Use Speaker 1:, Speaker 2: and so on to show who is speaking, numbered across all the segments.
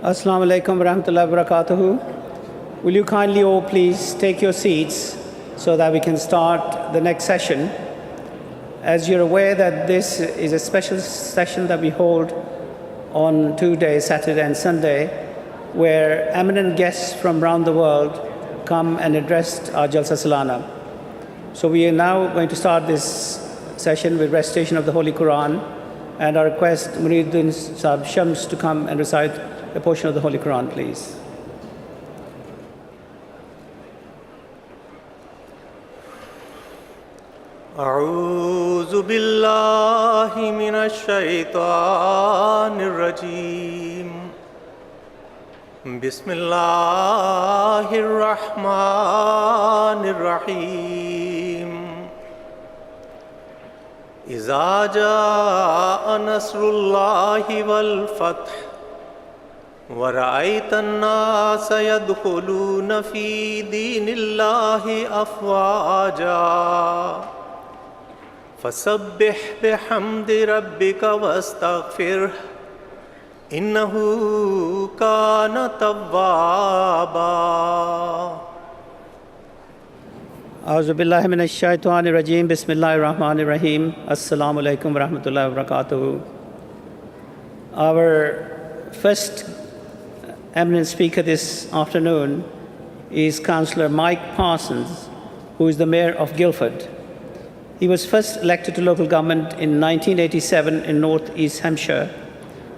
Speaker 1: Assalamu alaikum wa rahmatullahi wa barakatuhu. Will you kindly all please take your seats so that we can start the next session. As you're aware that this is a special session that we hold on 2 days, Saturday and Sunday, where eminent guests from around the world come and address our Jalsa Salana. So we are now going to start this session with recitation of the Holy Quran, and I request Muniruddin Sahib Shams to come and recite a portion of the Holy Quran, please.
Speaker 2: أعوذ بالله من الشيطان الرجيم بسم الله الرحمن الرحيم إذا جاء نصر الله والفتح ورأيت الناس يدخلون في دين الله أفواجا فسبح بحمد ربك واستغفره إنه كان توابا
Speaker 1: أعوذ بالله من الشيطان الرجيم بسم الله الرحمن الرحيم السلام عليكم ورحمة الله وبركاته. Our first eminent speaker this afternoon is Councillor Mike Parsons, who is the Mayor of Guildford. He was first elected to local government in 1987 in North East Hampshire,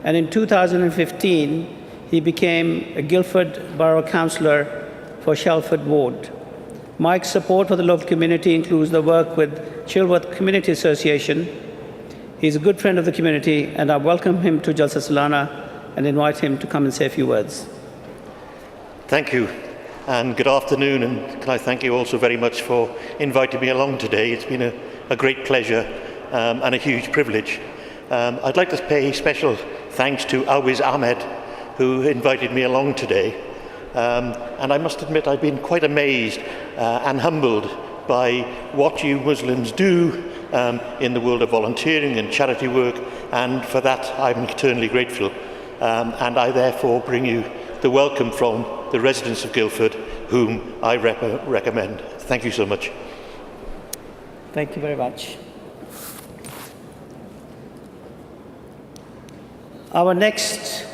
Speaker 1: and in 2015 he became a Guildford Borough Councillor for Shelford Ward. Mike's support for the local community includes the work with Chilworth Community Association. He's a good friend of the community, and I welcome him to Jalsa Salana and invite him to come and say a few words.
Speaker 3: Thank you, and good afternoon, and can I thank you also very much for inviting me along today. It's been a great pleasure and a huge privilege. I'd like to pay special thanks to Awiz Ahmed, who invited me along today. And I must admit I've been quite amazed and humbled by what you Muslims do in the world of volunteering and charity work, and for that I'm eternally grateful. And I therefore bring you the welcome from the residents of Guildford, whom I recommend. Thank you so much.
Speaker 1: Thank you very much. Our next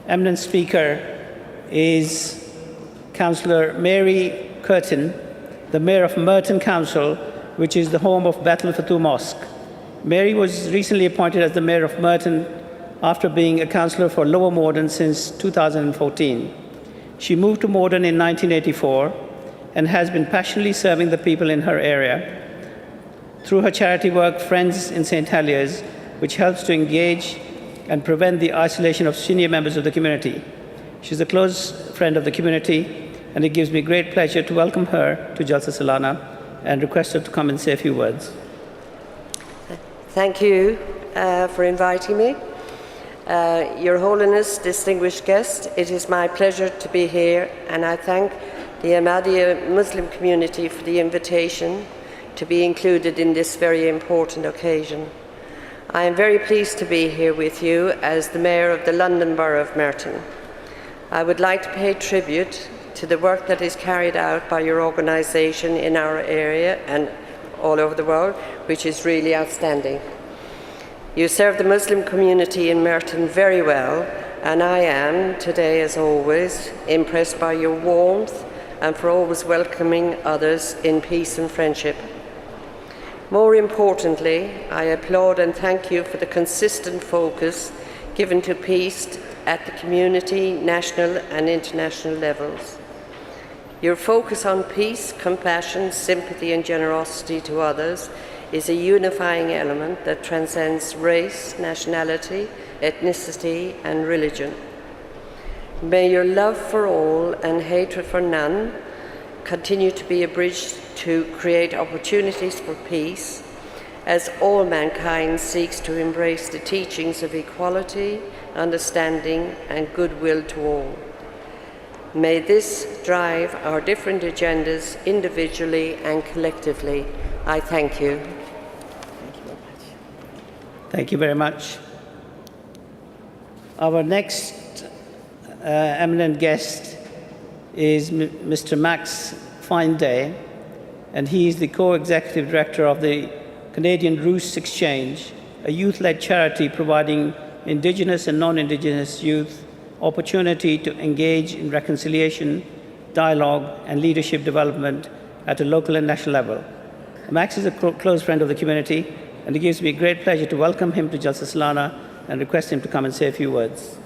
Speaker 1: eminent speaker is Councillor Mary Curtin, the Mayor of Merton Council, which is the home of Bethel Fatu Mosque. Mary was recently appointed as the Mayor of Merton after being a councillor for Lower Morden since 2014. She moved to Morden in 1984 and has been passionately serving the people in her area through her charity work, Friends in St. Heliers, which helps to engage and prevent the isolation of senior members of the community. She's a close friend of the community, and it gives me great pleasure to welcome her to Jalsa Salana and request her to come and say a few words.
Speaker 4: Thank you for inviting me. Your Holiness, distinguished guest, it is my pleasure to be here, and I thank the Ahmadiyya Muslim community for the invitation to be included in this very important occasion. I am very pleased to be here with you as the Mayor of the London Borough of Merton. I would like to pay tribute to the work that is carried out by your organisation in our area and all over the world, which is really outstanding. You serve the Muslim community in Merton very well, and I am, today as always, impressed by your warmth and for always welcoming others in peace and friendship. More importantly, I applaud and thank you for the consistent focus given to peace at the community, national and international levels. Your focus on peace, compassion, sympathy and generosity to others is a unifying element that transcends race, nationality, ethnicity and religion. May your love for all and hatred for none continue to be a bridge to create opportunities for peace as all mankind seeks to embrace the teachings of equality, understanding and goodwill to all. May this drive our different agendas individually and collectively. I thank you.
Speaker 1: Thank you very much. Our next eminent guest is Mr. Max Fineday, and he is the co-executive director of the Canadian Roots Exchange, a youth-led charity providing Indigenous and non-Indigenous youth opportunity to engage in reconciliation, dialogue, and leadership development at a local and national level. Max is a close friend of the community, and it gives me great pleasure to welcome him to Jalsa Salana and request him to come and say a few words.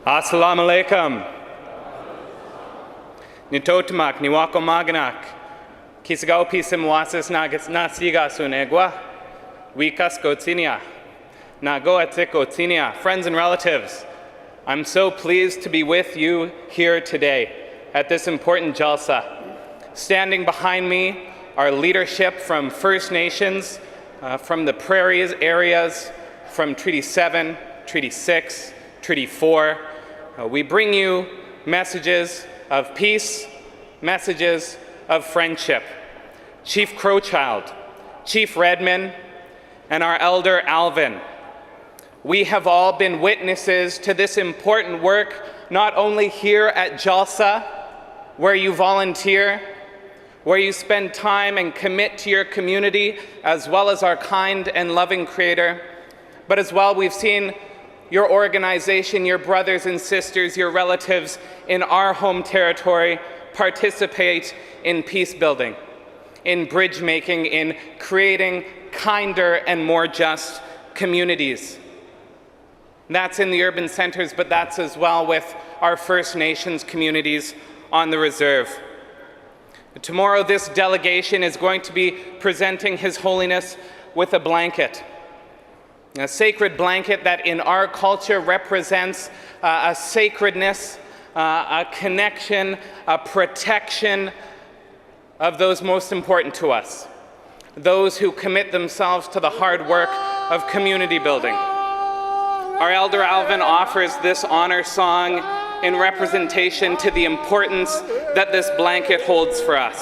Speaker 5: Assalamu alaikum. Nitotumak, niwako maganak. Kisagao pisim wasas nasiga sunegwa. Wikas gotinia. Nago atik gotinia. Friends and relatives, I'm so pleased to be with you here today at this important Jalsa. Standing behind me are leadership from First Nations, from the prairies areas, from Treaty 7, Treaty 6, Treaty 4. We bring you messages of peace, messages of friendship. Chief Crowchild, Chief Redman, and our Elder Alvin. We have all been witnesses to this important work, not only here at Jalsa, where you volunteer, where you spend time and commit to your community, as well as our kind and loving Creator, but as well we've seen your organization, your brothers and sisters, your relatives in our home territory participate in peace building, in bridge making, in creating kinder and more just communities. That's in the urban centers, but that's as well with our First Nations communities on the reserve. Tomorrow, this delegation is going to be presenting His Holiness with a blanket, a sacred blanket that in our culture represents a sacredness, a connection, a protection of those most important to us, those who commit themselves to the hard work of community building. Our Elder Alvin offers this honor song in representation to the importance that this blanket holds for us.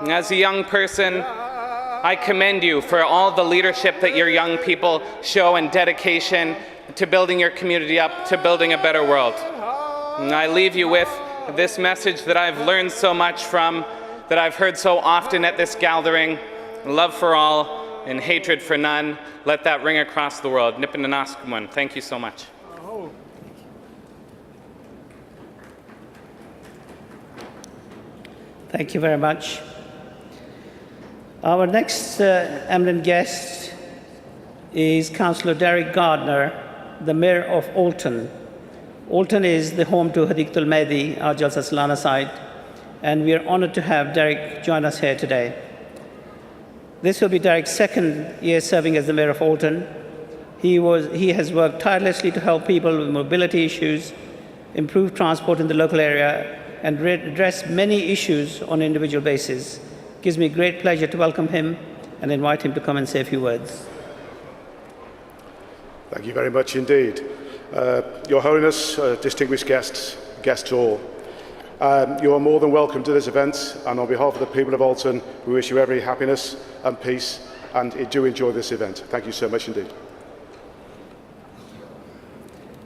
Speaker 5: As a young person, I commend you for all the leadership that your young people show and dedication to building your community up, to building a better world. And I leave you with this message that I've learned so much from, that I've heard so often at this gathering: love for all and hatred for none. Let that ring across the world. Nipinanaskumun. Thank you so much.
Speaker 1: Thank you very much. Our next eminent guest is Councillor Derek Gardner, the Mayor of Alton. Alton is the home to Hadiqatul Mehdi, our Jalsa Salana site, and we are honored to have Derek join us here today. This will be Derek's second year serving as the Mayor of Alton. He has worked tirelessly to help people with mobility issues, improve transport in the local area, and address many issues on an individual basis. It gives me great pleasure to welcome him and invite him to come and say a few words.
Speaker 6: Thank you very much indeed. Your Holiness, distinguished guests all, you are more than welcome to this event, and on behalf of the people of Alton, we wish you every happiness and peace, and do enjoy this event. Thank you so much indeed.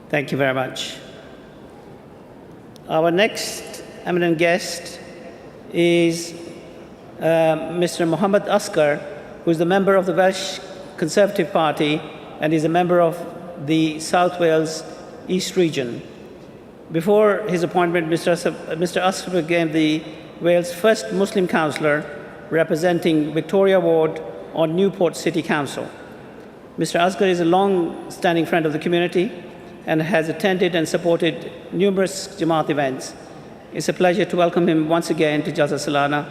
Speaker 1: Thank you very much. Our next eminent guest is Mr. Mohammed Asghar, who is the member of the Welsh Conservative Party and is a member of the South Wales East Region. Before his appointment, Mr. Asghar became the Wales' first Muslim councillor representing Victoria Ward on Newport City Council. Mr. Asghar is a long-standing friend of the community and has attended and supported numerous Jamaat events. It's a pleasure to welcome him once again to Jalsa Salana,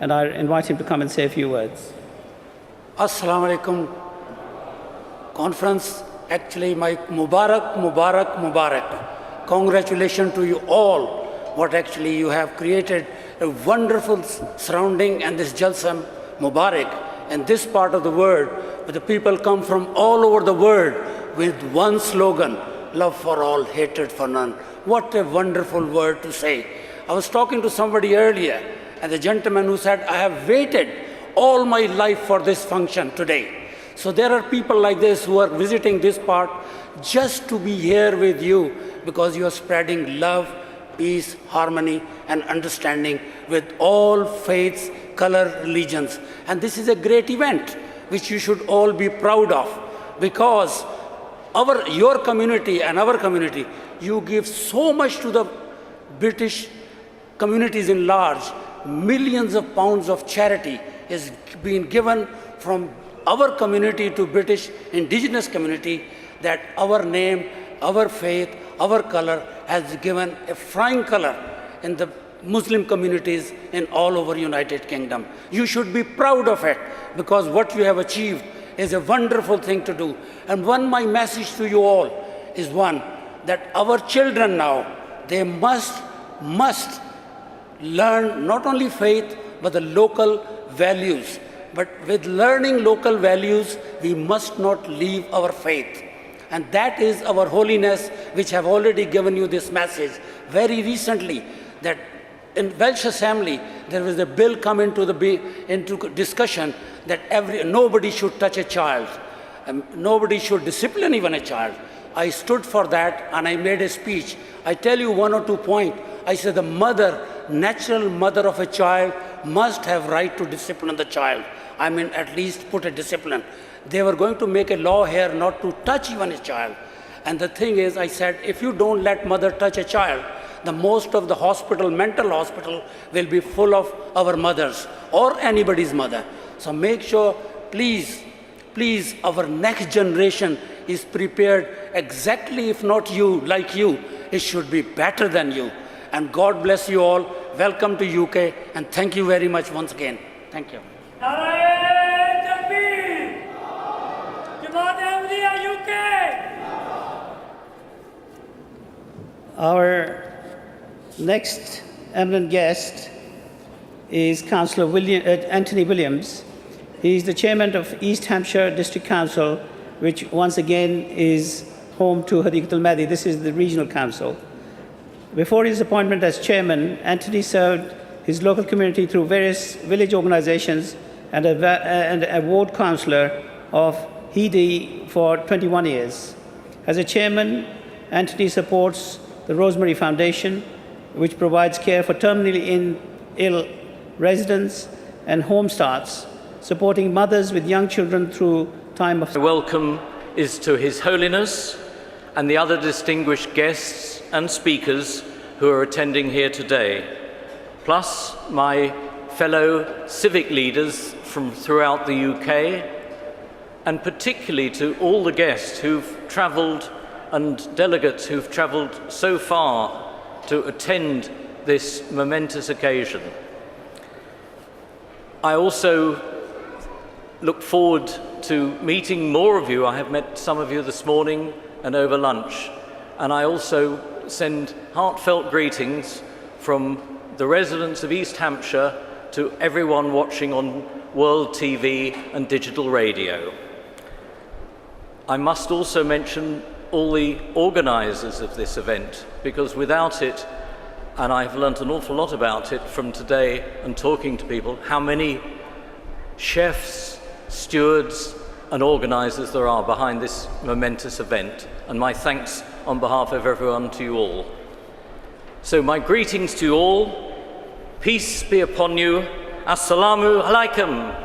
Speaker 1: and I invite him to come and say a few words.
Speaker 7: Assalamu alaikum. Conference, actually my Mubarak, Mubarak, Mubarak. Congratulations to you all, what actually you have created a wonderful surrounding, and this Jalsa Mubarak and this part of the world, where the people come from all over the world with one slogan: love for all, hatred for none. What a wonderful word to say. I was talking to somebody earlier, and the gentleman who said, I have waited all my life for this function today. So there are people like this who are visiting this part just to be here with you because you are spreading love, peace, harmony, and understanding with all faiths, color, religions. And this is a great event which you should all be proud of, because your community and our community, you give so much to the British communities in large. Millions of pounds of charity is being given from our community to British indigenous community, that our name, our faith, our color has given a flying color in the Muslim communities in all over United Kingdom. You should be proud of it, because what you have achieved is a wonderful thing to do. And my message to you all is one, that our children now, they must learn not only faith, but the local values. But with learning local values, we must not leave our faith. And that is our holiness, which have already given you this message very recently, that in Welsh Assembly, there was a bill come into discussion that nobody should touch a child. Nobody should discipline even a child. I stood for that and I made a speech. I tell you 1 or 2 points. I said the mother, natural mother of a child, must have right to discipline the child. I mean, at least put a discipline. They were going to make a law here not to touch even a child. And the thing is, I said, if you don't let mother touch a child, the most of the mental hospital will be full of our mothers or anybody's mother. So make sure, please, our next generation is prepared exactly, if not you, like you, it should be better than you. And God bless you all. Welcome to UK, and thank you very much once again. Thank you.
Speaker 1: Our next eminent guest is Councillor Anthony Williams. He is the chairman of East Hampshire District Council, which once again is home to Hadiqat al-Mahdi. This is the regional council. Before his appointment as chairman, Anthony served his local community through various village organizations and a ward councillor of Heedy for 21 years. As a chairman, Anthony supports the Rosemary Foundation, which provides care for terminally ill residents and home starts, supporting mothers with young children through time of...
Speaker 8: Welcome is to His Holiness and the other distinguished guests and speakers who are attending here today, plus my fellow civic leaders from throughout the UK, and particularly to all the guests who've travelled and delegates who've travelled so far to attend this momentous occasion. I also look forward to meeting more of you. I have met some of you this morning and over lunch. And I also send heartfelt greetings from the residents of East Hampshire to everyone watching on World TV and digital radio. I must also mention all the organisers of this event, because without it, and I've learnt an awful lot about it from today and talking to people, how many chefs, stewards and organisers there are behind this momentous event. And my thanks on behalf of everyone to you all. So my greetings to you all. Peace be upon you. Assalamu alaikum.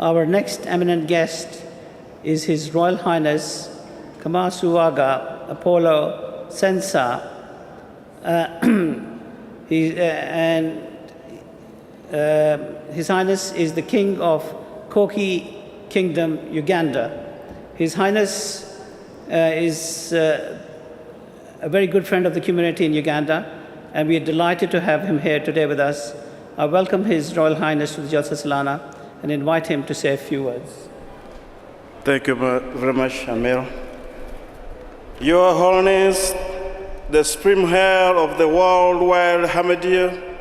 Speaker 1: Our next eminent guest is His Royal Highness Kamasuaga Apollo Sensa. His Highness is the King of Koki Kingdom, Uganda. His Highness is a very good friend of the community in Uganda, and we are delighted to have him here today with us. I welcome His Royal Highness to the Jalsa Salana and invite him to say a few words.
Speaker 9: Thank you very much, Amir. Your Holiness, the supreme head of the worldwide Ahmadiyya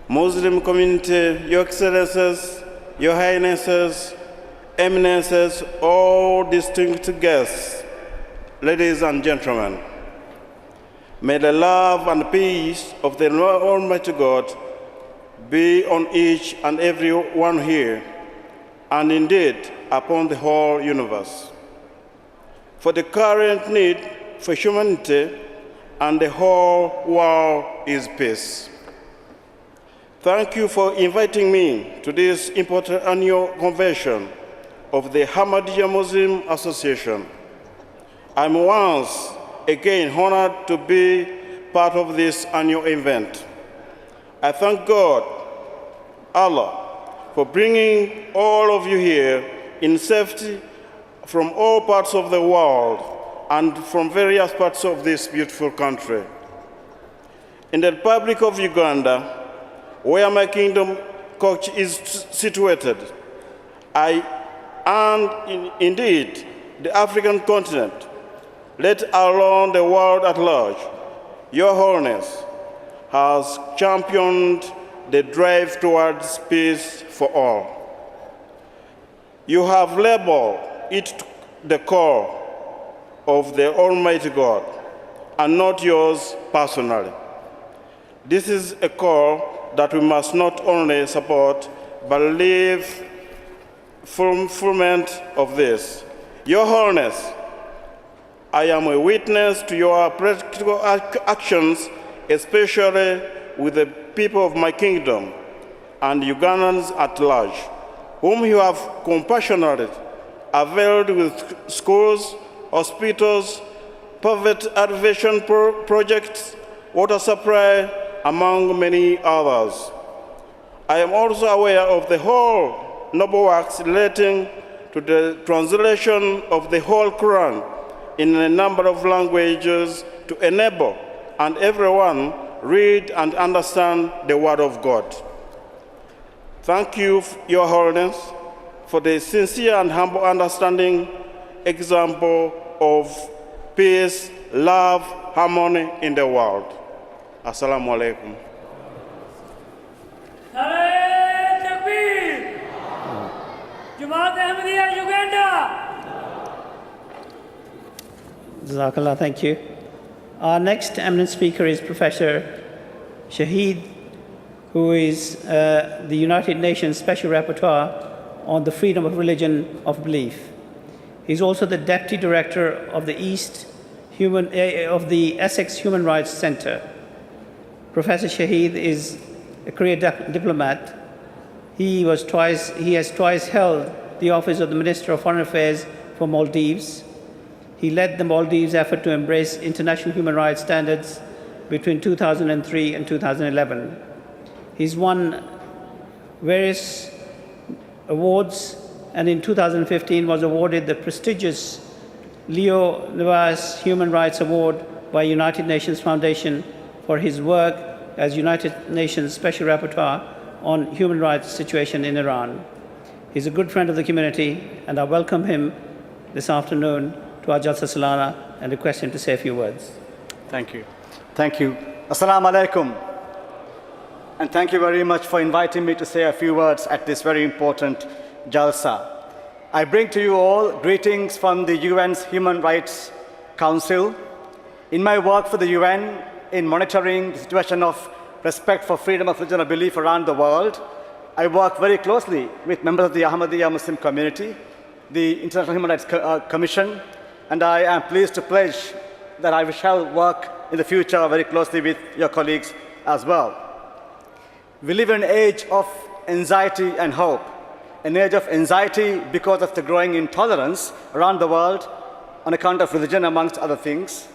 Speaker 9: Muslim community, Your Excellencies, Your Highnesses, Eminences, all distinguished guests, ladies and gentlemen, May the love and peace of the Almighty God be on each and every one here, and indeed upon the whole universe. For the current need for humanity and the whole world is peace. Thank you for inviting me to this important annual convention of the Ahmadiyya Muslim Association. I'm once again honored to be part of this annual event. I thank God, Allah, for bringing all of you here in safety from all parts of the world and from various parts of this beautiful country. In the Republic of Uganda, where my kingdom coach is situated, indeed the African continent, let alone the world at large, Your Holiness has championed the drive towards peace for all. You have labeled it to the core of the Almighty God and not yours personally. This is a call that we must not only support, but live fulfillment of this. Your Holiness, I am a witness to your practical actions, especially with the people of my kingdom and Ugandans at large, whom you have compassionately availed with schools, hospitals, poverty alleviation projects, water supply, among many others. I am also aware of the whole noble works relating to the translation of the whole Quran in a number of languages to enable and everyone read and understand the Word of God. Thank you, Your Holiness, for the sincere and humble understanding example of peace, love, harmony in the world. Assalamu alaikum.
Speaker 10: Nare Takbir! Jamaat Ahmadiyya Uganda!
Speaker 1: Jazakallah, thank you. Our next eminent speaker is Professor Shahid, who is the United Nations Special Rapporteur on the freedom of religion of belief. He's also the Deputy Director of the Essex Human Rights Centre. Professor Shahid is a career diplomat. He has twice held the office of the Minister of Foreign Affairs for Maldives. He led the Maldives' effort to embrace international human rights standards between 2003 and 2011. He's won various awards, and in 2015 was awarded the prestigious Leo Navas Human Rights Award by United Nations Foundation for his work as United Nations Special Rapporteur on human rights situation in Iran. He's a good friend of the community, and I welcome him this afternoon to our Jalsa Salana and request him to say a few words.
Speaker 11: Thank you. Thank you. Assalamu alaikum. And thank you very much for inviting me to say a few words at this very important Jalsa. I bring to you all greetings from the UN's Human Rights Council. In my work for the UN in monitoring the situation of respect for freedom of religion or belief around the world, I work very closely with members of the Ahmadiyya Muslim community, the International Human Rights Commission, and I am pleased to pledge that I shall work in the future very closely with your colleagues as well. We live in an age of anxiety and hope, an age of anxiety because of the growing intolerance around the world on account of religion, amongst other things,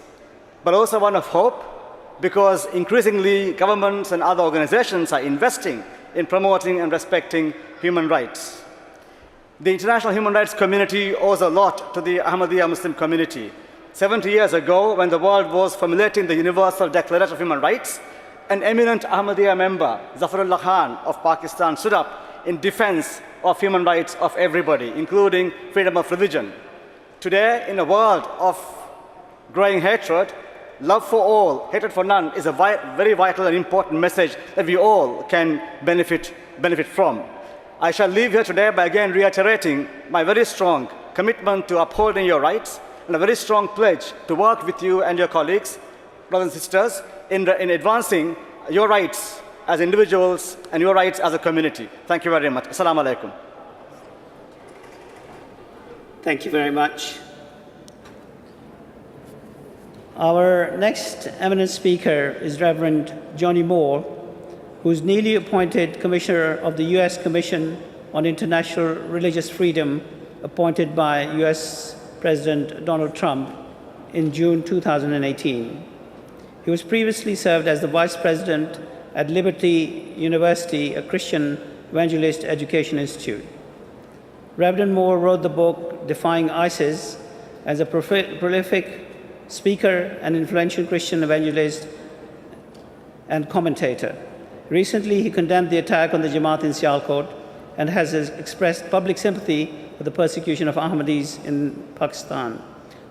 Speaker 11: but also one of hope because increasingly governments and other organizations are investing in promoting and respecting human rights. The international human rights community owes a lot to the Ahmadiyya Muslim community. 70 years ago, when the world was formulating the Universal Declaration of Human Rights, an eminent Ahmadiyya member, Zafarullah Khan of Pakistan, stood up in defense of human rights of everybody, including freedom of religion. Today, in a world of growing hatred, love for all, hatred for none is a very vital and important message that we all can benefit from. I shall leave here today by again reiterating my very strong commitment to upholding your rights and a very strong pledge to work with you and your colleagues brothers and sisters, in advancing your rights as individuals and your rights as a community. Thank you very much. Assalamu alaikum.
Speaker 1: Thank you very much. Our next eminent speaker is Reverend Johnny Moore, who is newly appointed Commissioner of the U.S. Commission on International Religious Freedom, appointed by U.S. President Donald Trump in June 2018. He was previously served as the Vice President at Liberty University, a Christian evangelist education institute. Reverend Moore wrote the book Defying ISIS as a prolific speaker and influential Christian evangelist and commentator. Recently, he condemned the attack on the Jamaat in Sialkot and has expressed public sympathy for the persecution of Ahmadis in Pakistan.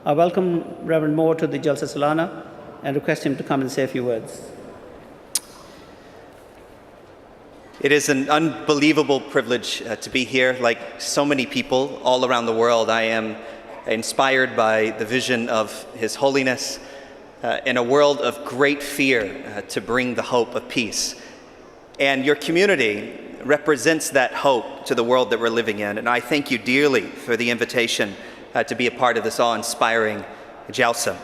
Speaker 1: I welcome Reverend Moore to the Jalsa Salana and request him to come and say a few words.
Speaker 12: It is an unbelievable privilege to be here. Like so many people all around the world, I am inspired by the vision of His Holiness in a world of great fear to bring the hope of peace. And your community represents that hope to the world that we're living in. And I thank you dearly for the invitation to be a part of this awe-inspiring Jalsa.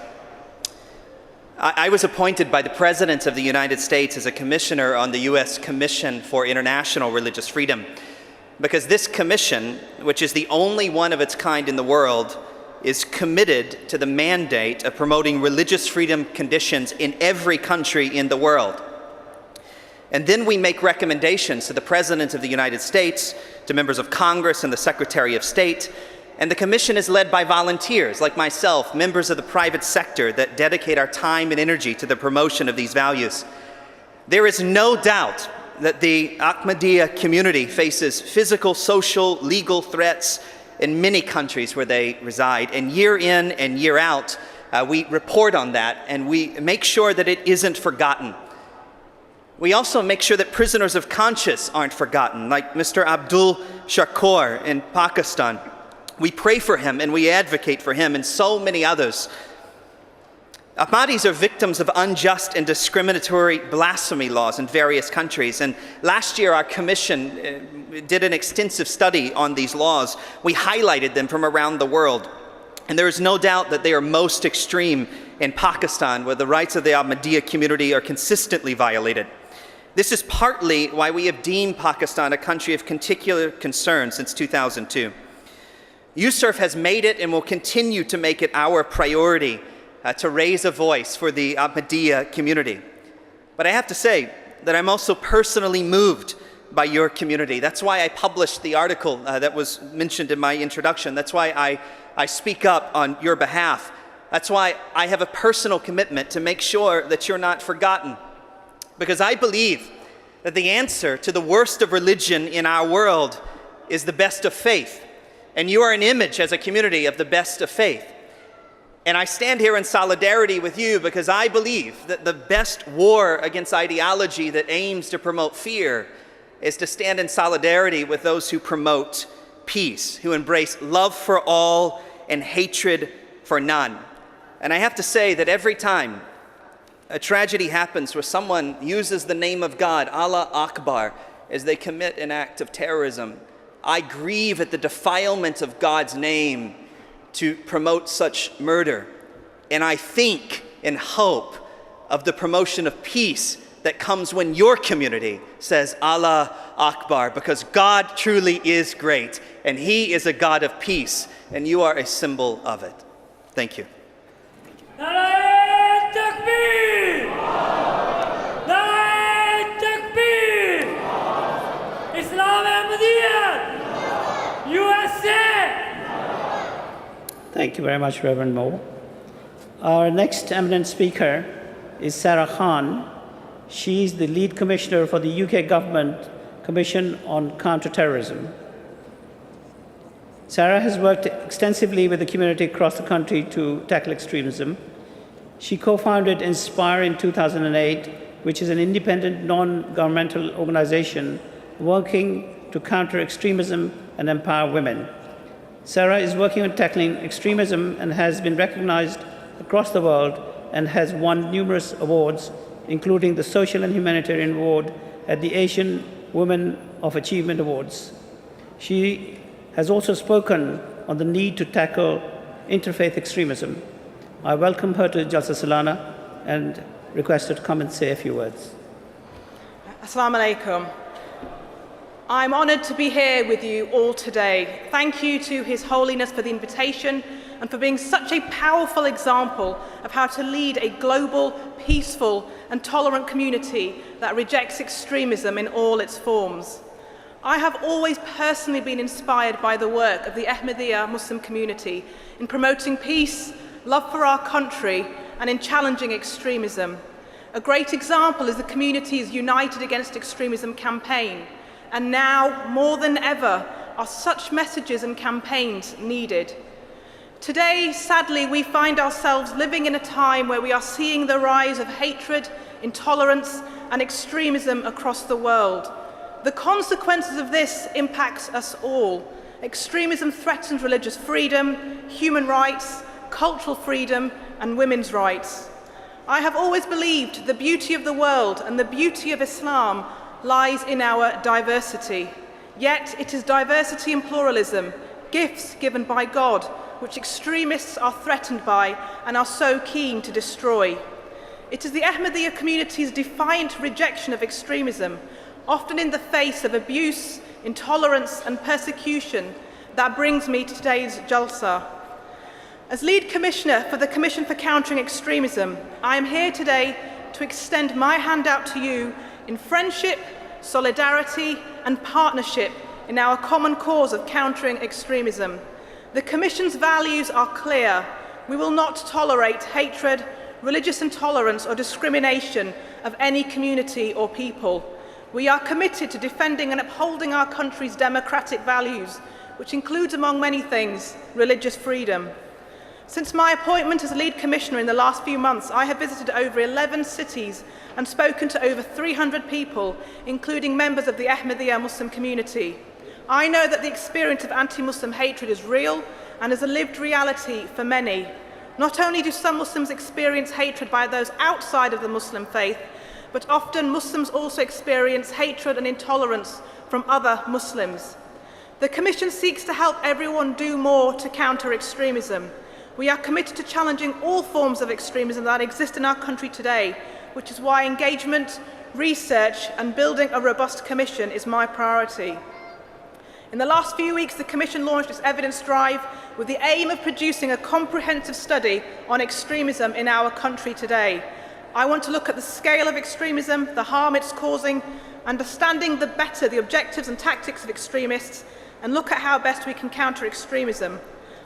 Speaker 12: I was appointed by the President of the United States as a commissioner on the U.S. Commission for International Religious Freedom, because this commission, which is the only one of its kind in the world, is committed to the mandate of promoting religious freedom conditions in every country in the world. And then we make recommendations to the President of the United States, to members of Congress and the Secretary of State. And the commission is led by volunteers like myself, members of the private sector that dedicate our time and energy to the promotion of these values. There is no doubt that the Ahmadiyya community faces physical, social, legal threats in many countries where they reside. And year in and year out, we report on that and we make sure that it isn't forgotten. We also make sure that prisoners of conscience aren't forgotten, like Mr. Abdul Shakur in Pakistan. We pray for him and we advocate for him and so many others. Ahmadis are victims of unjust and discriminatory blasphemy laws in various countries. And last year, our commission did an extensive study on these laws. We highlighted them from around the world. And there is no doubt that they are most extreme in Pakistan, where the rights of the Ahmadiyya community are consistently violated. This is partly why we have deemed Pakistan a country of particular concern since 2002. USCIRF has made it and will continue to make it our priority to raise a voice for the Ahmadiyya community. But I have to say that I'm also personally moved by your community. That's why I published the article that was mentioned in my introduction. That's why I speak up on your behalf. That's why I have a personal commitment to make sure that you're not forgotten. Because I believe that the answer to the worst of religion in our world is the best of faith. And you are an image as a community of the best of faith. And I stand here in solidarity with you because I believe that the best war against ideology that aims to promote fear is to stand in solidarity with those who promote peace, who embrace love for all and hatred for none. And I have to say that every time a tragedy happens where someone uses the name of God, Allah Akbar, as they commit an act of terrorism, I grieve at the defilement of God's name to promote such murder. And I think and hope of the promotion of peace that comes when your community says Allah Akbar, because God truly is great and He is a God of peace and you are a symbol of it. Thank you.
Speaker 10: Narae Takbir! Narae Takbir! Islam Ahmadiyya! USA!
Speaker 1: Thank you very much, Reverend Moore. Our next eminent speaker is Sarah Khan. She is the lead commissioner for the UK Government Commission on Counterterrorism. Sarah has worked extensively with the community across the country to tackle extremism. She co-founded Inspire in 2008, which is an independent, non-governmental organization working to counter extremism and empower women. Sarah is working on tackling extremism and has been recognized across the world and has won numerous awards, including the Social and Humanitarian Award at the Asian Women of Achievement Awards. She has also spoken on the need to tackle interfaith extremism. I welcome her to Jalsa Salana and request her to come and say a few words.
Speaker 13: Assalamu alaikum. I'm honoured to be here with you all today. Thank you to His Holiness for the invitation and for being such a powerful example of how to lead a global, peaceful and tolerant community that rejects extremism in all its forms. I have always personally been inspired by the work of the Ahmadiyya Muslim community in promoting peace, love for our country and in challenging extremism. A great example is the community's United Against Extremism campaign. And now, more than ever, are such messages and campaigns needed. Today, sadly, we find ourselves living in a time where we are seeing the rise of hatred, intolerance, and extremism across the world. The consequences of this impact us all. Extremism threatens religious freedom, human rights, cultural freedom, and women's rights. I have always believed the beauty of the world and the beauty of Islam lies in our diversity. Yet it is diversity and pluralism, gifts given by God, which extremists are threatened by and are so keen to destroy. It is the Ahmadiyya community's defiant rejection of extremism, often in the face of abuse, intolerance and persecution, that brings me to today's Jalsa. As lead commissioner for the Commission for Countering Extremism, I am here today to extend my hand out to you in friendship, solidarity and partnership in our common cause of countering extremism. The Commission's values are clear. We will not tolerate hatred, religious intolerance or discrimination of any community or people. We are committed to defending and upholding our country's democratic values, which includes, among many things, religious freedom. Since my appointment as lead commissioner in the last few months, I have visited over 11 cities and spoken to over 300 people, including members of the Ahmadiyya Muslim community. I know that the experience of anti-Muslim hatred is real and is a lived reality for many. Not only do some Muslims experience hatred by those outside of the Muslim faith, but often Muslims also experience hatred and intolerance from other Muslims. The Commission seeks to help everyone do more to counter extremism. We are committed to challenging all forms of extremism that exist in our country today, which is why engagement, research and building a robust commission is my priority. In the last few weeks, the Commission launched its evidence drive with the aim of producing a comprehensive study on extremism in our country today. I want to look at the scale of extremism, the harm it's causing, understanding better the objectives and tactics of extremists, and look at how best we can counter extremism.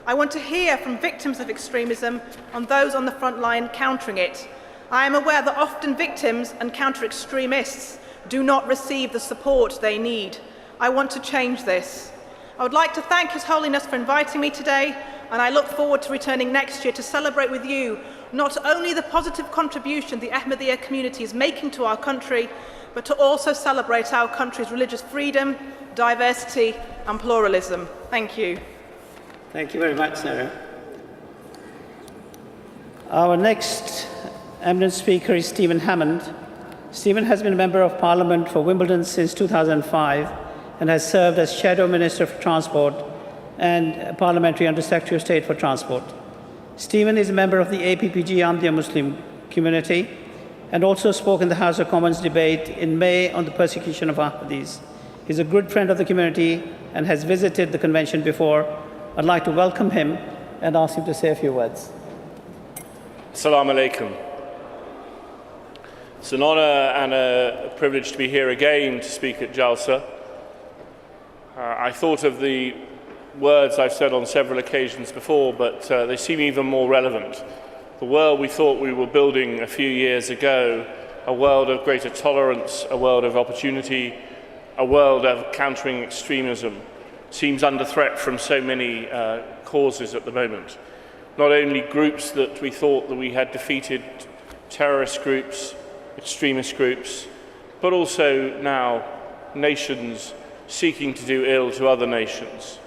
Speaker 13: I want to hear from victims of extremism and those on the front line countering it. I am aware that often victims and counter-extremists do not receive the support they need. I want to change this. I would like to thank His Holiness for inviting me today, and I look forward to returning next year to celebrate with you not only the positive contribution the Ahmadiyya community is making to our country, but to also celebrate our country's religious freedom, diversity and pluralism. Thank you.
Speaker 1: Thank you very much, Sarah. Our next eminent speaker is Stephen Hammond. Stephen has been a Member of Parliament for Wimbledon since 2005 and has served as Shadow Minister for Transport and Parliamentary Under Secretary of State for Transport. Stephen is a member of the APPG Ahmadiyya Muslim community and also spoke in the House of Commons debate in May on the persecution of Ahmadis. He's a good friend of the community and has visited the convention before. I'd like to welcome him and ask him to say a few words.
Speaker 14: Assalamu alaikum. It's an honour and a privilege to be here again to speak at Jalsa. I thought of the words I've said on several occasions before, but they seem even more relevant. The world we thought we were building a few years ago, a world of greater tolerance, a world of opportunity, a world of countering extremism, seems under threat from so many causes at the moment. Not only groups that we thought that we had defeated, terrorist groups, extremist groups, but also now nations seeking to do ill to other nations.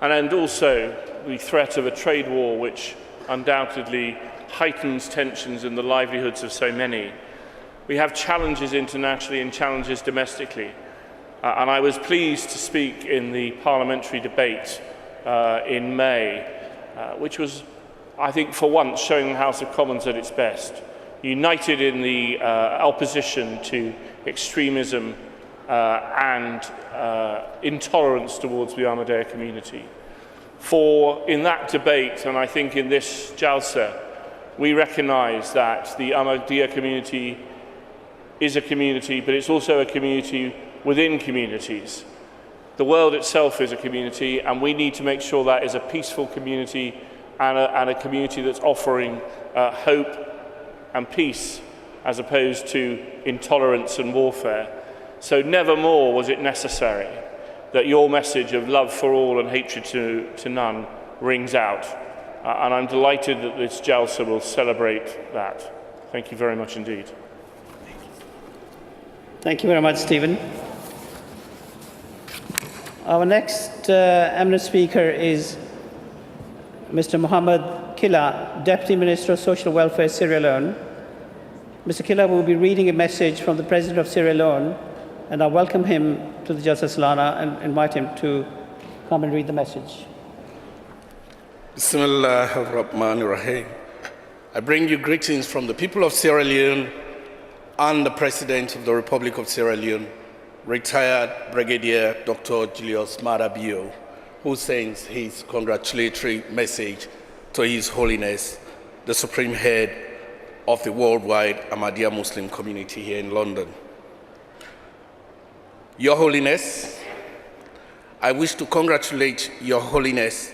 Speaker 14: And also the threat of a trade war which undoubtedly heightens tensions in the livelihoods of so many. We have challenges internationally and challenges domestically. And I was pleased to speak in the parliamentary debate in May, which was, I think, for once, showing the House of Commons at its best, united in the opposition to extremism and intolerance towards the Ahmadiyya community. For in that debate, and I think in this Jalsa, we recognise that the Ahmadiyya community is a community, but it's also a community within communities. The world itself is a community, and we need to make sure that is a peaceful community and a community that's offering hope and peace as opposed to intolerance and warfare. So never more was it necessary that your message of love for all and hatred to none rings out. And I'm delighted that this Jalsa will celebrate that. Thank you very much indeed.
Speaker 1: Thank you very much, Stephen. Our next eminent speaker is Mr. Mohammed Killa, Deputy Minister of Social Welfare, Sierra Leone. Mr. Killa will be reading a message from the President of Sierra Leone, and I welcome him to the Jalsa Salana and invite him to come and read the message.
Speaker 15: Bismillah ar-Rahman ar-Rahim. I bring you greetings from the people of Sierra Leone and the President of the Republic of Sierra Leone, retired Brigadier Dr. Julius Marabio, who sends his congratulatory message to His Holiness, the Supreme Head of the worldwide Ahmadiyya Muslim community here in London. Your Holiness, I wish to congratulate Your Holiness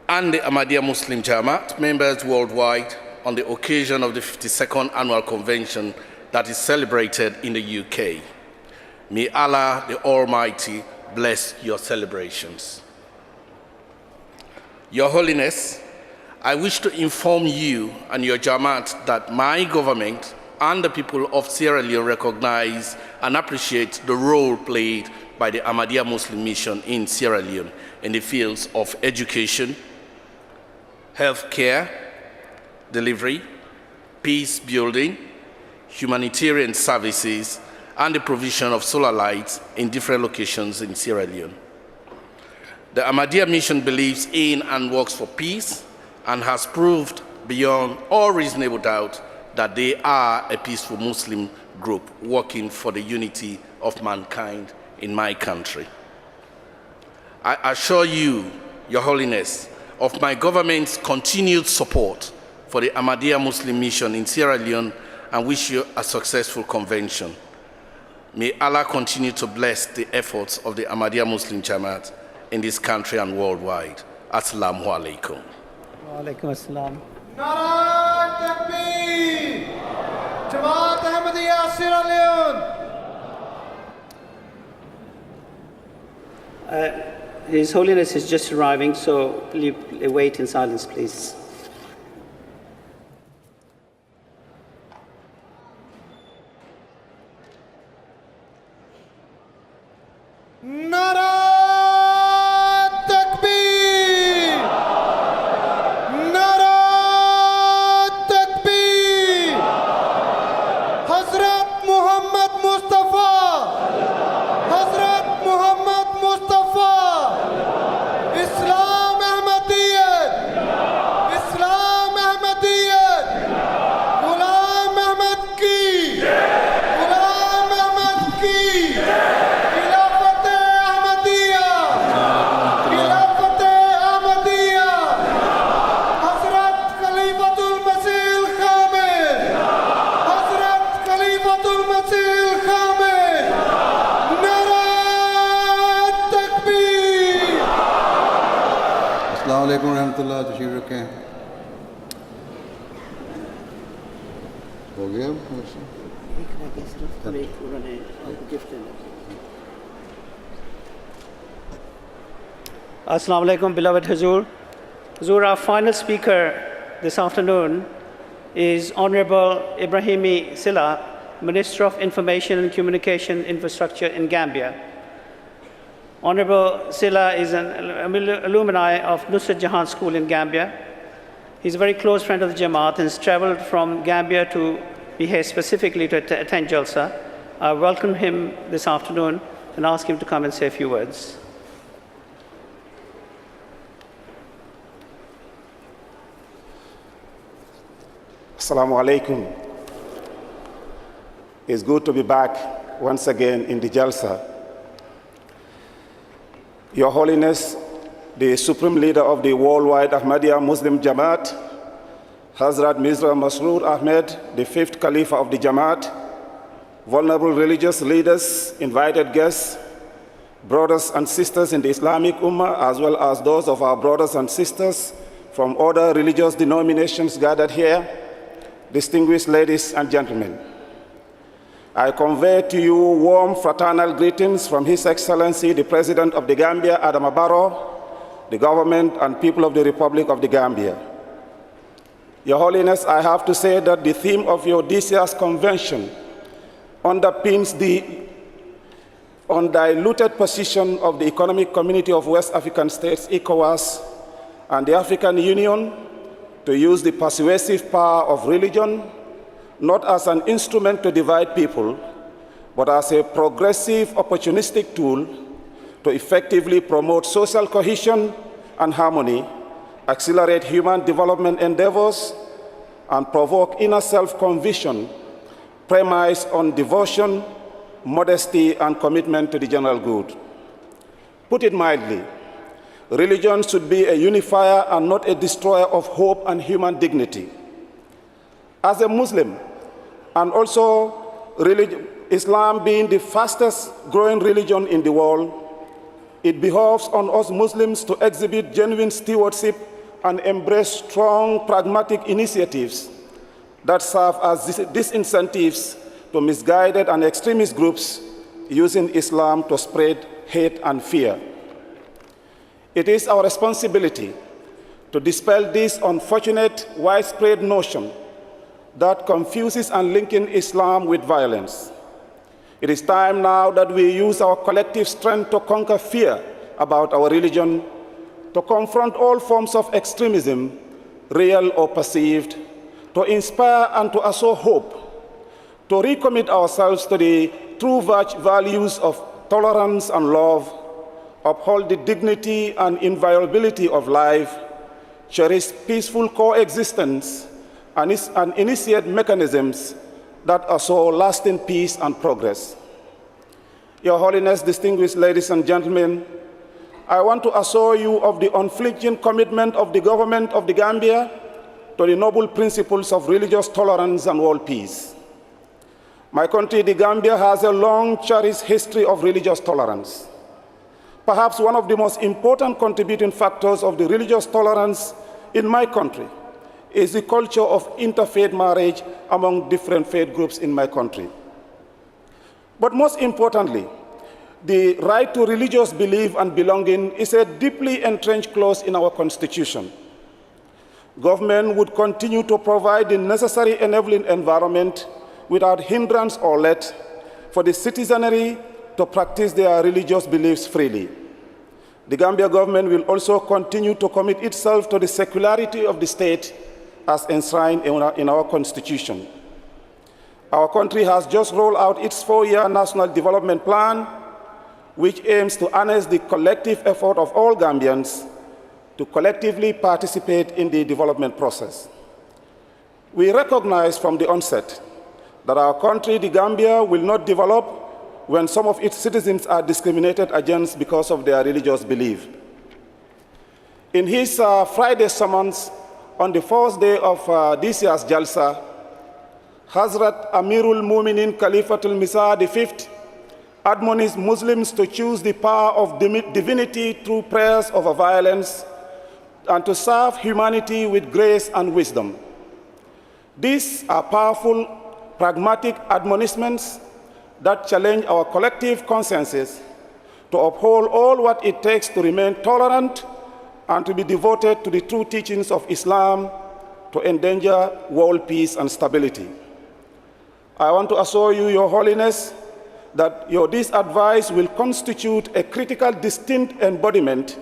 Speaker 15: and the Ahmadiyya Muslim Jamaat members worldwide on the occasion of the 52nd Annual Convention that is celebrated in the UK. May Allah the Almighty bless your celebrations. Your Holiness, I wish to inform you and your Jamaat that my government and the people of Sierra Leone recognize and appreciate the role played by the Ahmadiyya Muslim Mission in Sierra Leone in the fields of education, healthcare, delivery, peace building, humanitarian services, and the provision of solar lights in different locations in Sierra Leone. The Ahmadiyya Mission believes in and works for peace and has proved beyond all reasonable doubt that they are a peaceful Muslim group working for the unity of mankind in my country. I assure you, Your Holiness, of my government's continued support for the Ahmadiyya Muslim Mission in Sierra Leone and wish you a successful convention. May Allah continue to bless the efforts of the Ahmadiyya Muslim Jamaat in this country and worldwide. Assalamu alaikum.
Speaker 1: Wa alaikum assalam.
Speaker 16: Nara Takbir! Jamaat Ahmadiyya Sierra
Speaker 1: Leone. His Holiness is just arriving, so wait in silence, please.
Speaker 16: Nara Takbir! Nara Takbir! Hazrat Muhammad Mustafa! Hazrat Muhammad Mustafa! Islam Ahmadiyyat! Islam Ahmadiyyat! Ghulam Ahmad ki! Ghulam Ahmad ki!
Speaker 17: Assalamualaikum warahmatullahi wabarakatuh. हो गया
Speaker 1: Assalamu alaikum, beloved Hazur. Hazur, our final speaker this afternoon is Honorable Ibrahimi Silla, Minister of Information and Communication Infrastructure in Gambia. Honorable Silla is an alumni of Nusrat Jahan School in Gambia. He's a very close friend of the Jamaat and has traveled from Gambia to be here specifically to attend Jalsa. I welcome him this afternoon and ask him to come and say a few words.
Speaker 18: Assalamu alaikum. It's good to be back once again in the Jalsa. Your Holiness, the Supreme Leader of the Worldwide Ahmadiyya Muslim Jamaat, Hazrat Mirza Masroor Ahmed, the 5th Khalifa of the Jamaat, vulnerable religious leaders, invited guests, brothers and sisters in the Islamic Ummah, as well as those of our brothers and sisters from other religious denominations gathered here, distinguished ladies and gentlemen. I convey to you warm fraternal greetings from His Excellency, the President of the Gambia, Adama Barrow, the government and people of the Republic of the Gambia. Your Holiness, I have to say that the theme of your this year's convention underpins the undiluted position of the Economic Community of West African States, ECOWAS, and the African Union to use the persuasive power of religion not as an instrument to divide people, but as a progressive, opportunistic tool to effectively promote social cohesion and harmony, accelerate human development endeavors, and provoke inner self-conviction premised on devotion, modesty, and commitment to the general good. Put it mildly, religion should be a unifier and not a destroyer of hope and human dignity. As a Muslim, and also Islam being the fastest growing religion in the world, it behoves on us Muslims to exhibit genuine stewardship and embrace strong, pragmatic initiatives that serve as disincentives to misguided and extremist groups using Islam to spread hate and fear. It is our responsibility to dispel this unfortunate, widespread notion that confuses and linking Islam with violence. It is time now that we use our collective strength to conquer fear about our religion, to confront all forms of extremism, real or perceived, to inspire and to assure hope, to recommit ourselves to the true values of tolerance and love, uphold the dignity and inviolability of life, cherish peaceful coexistence, and initiate mechanisms that assure lasting peace and progress. Your Holiness, distinguished ladies and gentlemen, I want to assure you of the unflinching commitment of the government of the Gambia to the noble principles of religious tolerance and world peace. My country, the Gambia, has a long cherished history of religious tolerance. Perhaps one of the most important contributing factors of the religious tolerance in my country is the culture of interfaith marriage among different faith groups in my country. But most importantly, the right to religious belief and belonging is a deeply entrenched clause in our Constitution. Government would continue to provide the necessary enabling environment without hindrance or let for the citizenry to practice their religious beliefs freely. The Gambia government will also continue to commit itself to the secularity of the state as enshrined in our Constitution. Our country has just rolled out its 4-year National Development Plan, which aims to harness the collective effort of all Gambians to collectively participate in the development process. We recognize from the onset that our country, the Gambia, will not develop when some of its citizens are discriminated against because of their religious belief. In his Friday summons on the first day of this year's Jalsa, Hazrat Amirul Muminin Khalifatul Misa V admonished Muslims to choose the power of divinity through prayers over violence and to serve humanity with grace and wisdom. These are powerful, pragmatic admonishments that challenge our collective consciences to uphold all what it takes to remain tolerant and to be devoted to the true teachings of Islam to endanger world peace and stability. I want to assure you, Your Holiness, that this advice will constitute a critical, distinct embodiment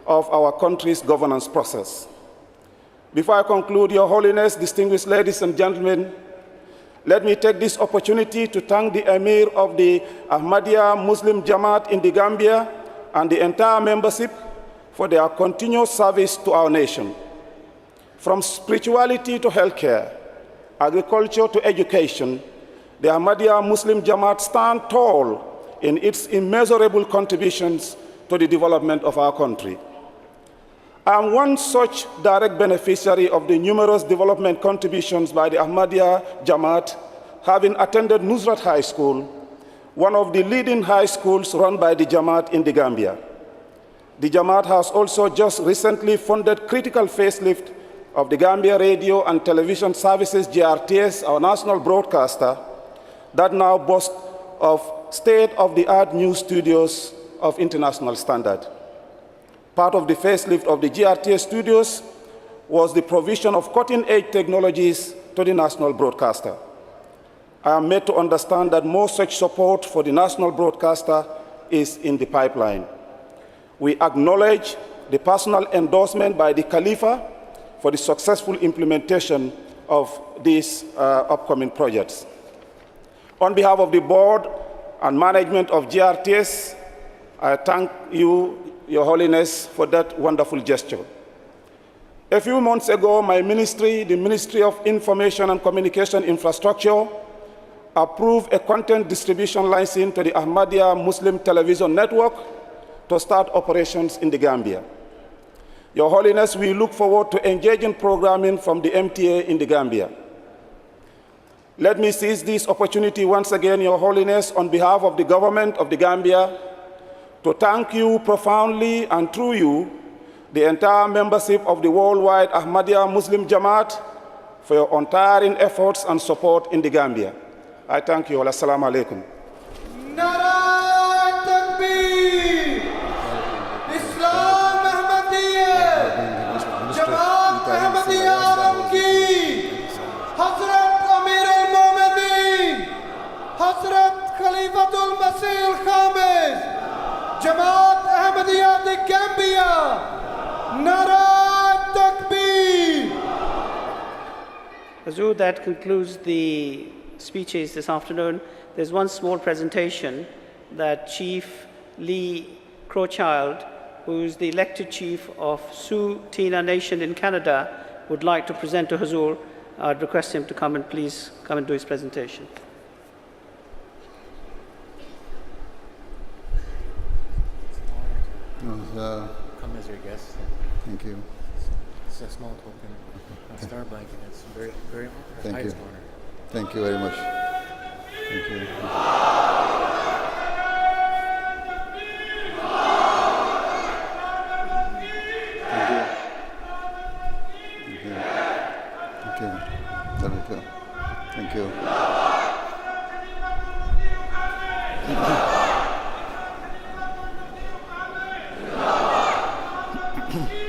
Speaker 18: of our country's governance process. Before I conclude, Your Holiness, distinguished ladies and gentlemen, let me take this opportunity to thank the Emir of the Ahmadiyya Muslim Jamaat in the Gambia and the entire membership for their continuous service to our nation. From spirituality to healthcare, agriculture to education, the Ahmadiyya Muslim Jamaat stand tall in its immeasurable contributions to the development of our country. I am one such direct beneficiary of the numerous development contributions by the Ahmadiyya Jamaat, having attended Nusrat High School, one of the leading high schools run by the Jamaat in the Gambia. The Jamaat has also just recently funded critical facelift of the Gambia Radio and Television Services, GRTS, our national broadcaster, that now boasts of state-of-the-art news studios of international standard. Part of the facelift of the GRTS studios was the provision of cutting-edge technologies to the national broadcaster. I am made to understand that more such support for the national broadcaster is in the pipeline. We acknowledge the personal endorsement by the Khalifa for the successful implementation of these upcoming projects. On behalf of the board and management of GRTS, I thank you, Your Holiness, for that wonderful gesture. A few months ago, my ministry, the Ministry of Information and Communication Infrastructure, approved a content distribution license to the Ahmadiyya Muslim Television Network to start operations in the Gambia. Your Holiness, we look forward to engaging programming from the MTA in the Gambia. Let me seize this opportunity once again, Your Holiness, on behalf of the government of the Gambia, to thank you profoundly and through you, the entire membership of the worldwide Ahmadiyya Muslim Jamaat, for your untiring efforts and support in the Gambia. I thank you all. Assalamu alaikum.
Speaker 16: Nara Takbir! Islam Ahmadiyya! Jamaat Ahmadiyya Alam ki! Hazrat Amir al-Mu'minin! Hazrat Khalifatul Masih al-Khamis! Jamaat Ahmadiyya de Gambia! Nara Takbir!
Speaker 1: Hazur, that concludes the speeches this afternoon. There's one small presentation that Chief Lee Crowchild, who is the elected chief of Sioux Tina Nation in Canada, would like to present to Hazur. I'd request him to come and please come and do his presentation.
Speaker 19: Come as your guest.
Speaker 17: Thank you.
Speaker 19: It's a small token. A star blanket. It's very, very
Speaker 17: Thank
Speaker 19: highest
Speaker 17: you.
Speaker 19: honor.
Speaker 17: Thank you very much. Thank you. Thank you. There we go. Thank you. Thank you.